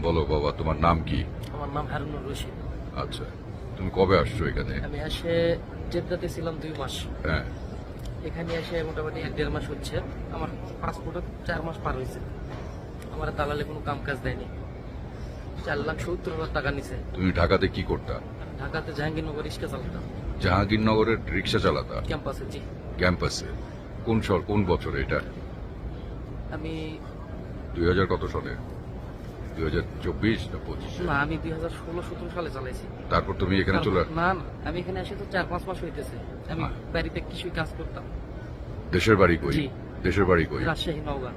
বলো বাবা, তোমার নাম কি? আমার নাম হারুনুর রশিদ। আচ্ছা, তুমি কবে আসছো এখানে? আমি এসে জেদ্দাতে ছিলাম 2 মাস। হ্যাঁ, এখানে এসে মোটামুটি 1.5 মাস হচ্ছে। আমার পাসপোর্টে 4 মাস পার হয়েছে। আমার দালালে কোনো কাম কাজ দেয়নি। 4,70,000 টাকা নিছে। তুমি ঢাকাতে কি করতা? ঢাকাতে জাহাঙ্গীরনগর রিক্সা চালাতাম, জাহাঙ্গীরনগরের রিক্সা চালাতা ক্যাম্পাসে। জি, ক্যাম্পাসে? কোন বছর এটা? আমি 2000 কত সালে? 2024 না 25? না, আমি 2016-17 সালে চালাইছি। তারপর তুমি এখানে চলে না না, আমি এখানে এসে তো 4-5 মাস হইতেছে। আমি বাড়িতে কিছুই কাজ করতাম। দেশের বাড়ি কই? জি। দেশের বাড়ি কই? রাজশাহী, নওগাঁ।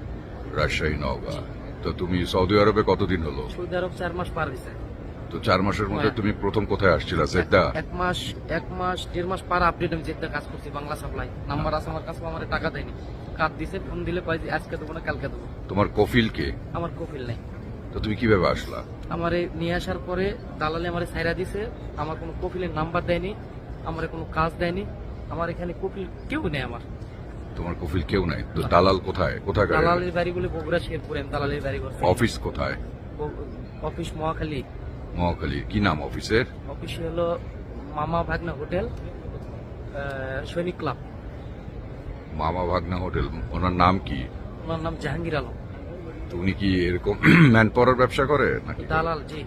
রাজশাহী, নওগাঁ। তো তুমি সৌদি আরবে কতদিন হলো? সৌদি আরব 4 মাস পার হয়েছে। তো 4 মাসের মধ্যে হ্যাঁ। তুমি প্রথম কোথায় আসছিলা? জেদ্দা? 1.5 মাস পার আপডেট আমি যেতে কাজ করছি। বাংলা সাপ্লাই নাম্বার আছে আমার কাছে, আমার টাকা দেয়নি। কার্ড দিছে, ফোন দিলে কয় যে আজকে দেবো না কালকে দেবো। তোমার কফিল কে? আমার কফিল নাই। তো তুমি কিভাবে আসলা? আমারে নিয়ে আসার পরে দালালে আমারে ছাইরা দিছে। আমার কোনো কফিলের নাম্বার দেয়নি, আমার কোনো কাজ দেয়নি। আমার এখানে কফিল কেউ নেই। আমার তোমার কফিল কেউ নাই? তো দালাল কোথায়? কোথায়? দালালের বাড়ি বলে বগুড়া, শেরপুরে আমি দালালের বাড়ি করছি। অফিস কোথায়? অফিস মহাখালী। মহাখালী। কি নাম অফিসের? অফিস হলো মামা ভাগনা হোটেল, সৈনিক ক্লাব। মামা ভাগনা হোটেল। ওনার নাম কি? ওনার নাম জাহাঙ্গীর আলম। তো উনি কি এরকম ম্যান পাওয়ার ব্যবসা করে নাকি? দালাল। জি।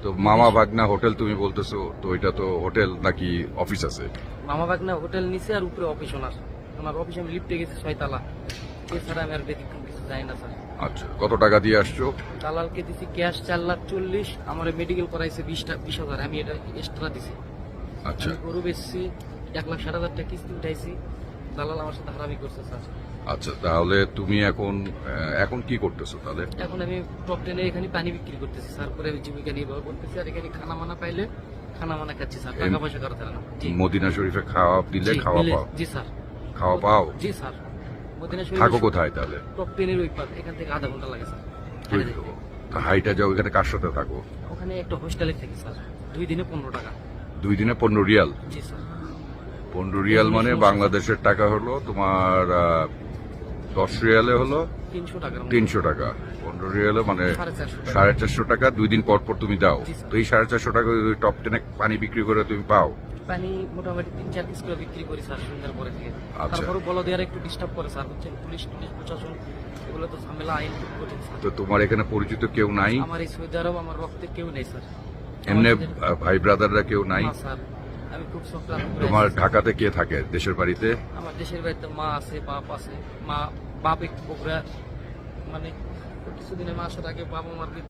তো মামা ভাগনা হোটেল তুমি বলতেছো, তো এটা তো হোটেল নাকি অফিস আছে? মামা ভাগনা হোটেল নিচে আর উপরে অফিস ওনার। ওনার অফিসে আমি লিফটে গেছি 6 তালা। এছাড়া আমি আর ব্যতিক্রম কিছু জানি না স্যার। আচ্ছা, কত টাকা দিয়ে আসছো? দালালকে দিছি ক্যাশ 4,40,000। আমার মেডিকেল করাইছে 20,000। আমি এটা এক্সট্রা দিছি। আচ্ছা আমি গরু বেচছি 1,60,000 টাকা কিস্তি উঠাইছি। দালাল আমার সাথে হারামি করছে স্যার। আচ্ছা, তাহলে তুমি এখন কি করতেছো তাহলে? এখন আমি টপ 10 এখানে পানি বিক্রি করতেছি স্যার, করে আমি জীবিকা নির্বাহ করতেছি। আর এখানে খানা মানা পাইলে খানা মানা খাচ্ছি স্যার, টাকা পয়সা কারো থাকে না। জি। মদিনা শরীফে খাওয়া দিলে জি, খাওয়া মিলে- পাও? জি স্যার। খাওয়া পাও? জি স্যার। মদিনা শরীফ থাকো কোথায় তাহলে? টপ 10 এর ওই পার, এখান থেকে আধা ঘন্টা লাগে স্যার। ওই তো। তো হাইটা যাও, এখানে কার সাথে থাকো? ওখানে একটা হোস্টেলে থাকি স্যার। 2 দিনে 15 টাকা। 2 দিনে 15 রিয়াল? জি স্যার। 15 রিয়াল মানে বাংলাদেশের টাকা হলো তোমার 10 রিয়ালে হলো 300 টাকার মতো। 300 টাকা। 15 রিয়ালে মানে 450 টাকা। 450 টাকা। 2 দিন পর পর তুমি দাও। জি, স্যার। তো এই 450 টাকা ওই টপ 10 পানি বিক্রি করে তুমি পাও? পানি মোটামুটি 3-4 পিস করে বিক্রি করি স্যার সন্ধ্যার পরে থেকে। আচ্ছা। তারপরে বলো দেওয়ার একটু ডিস্টার্ব করে স্যার, হচ্ছে পুলিশ প্রশাসন, এগুলো তো ঝামেলা, আইন খুব কঠিন স্যার। তো তোমার এখানে পরিচিত কেউ নাই? আমার এই সৌদি আরব আমার রক্তের কেউ নেই স্যার। এমনি আমার ভাই ব্রাদাররা কেউ নাই? না স্যার, আমি খুব সংক্রান্ত করে তোমার আছি। ঢাকাতে কে থাকে দেশের বাড়িতে? আমার দেশের বাড়িতে মা আছে, বাপ আছে। বাপ একটু বগুড়া, মানে কিছুদিনের মাসের আগে বাবা মার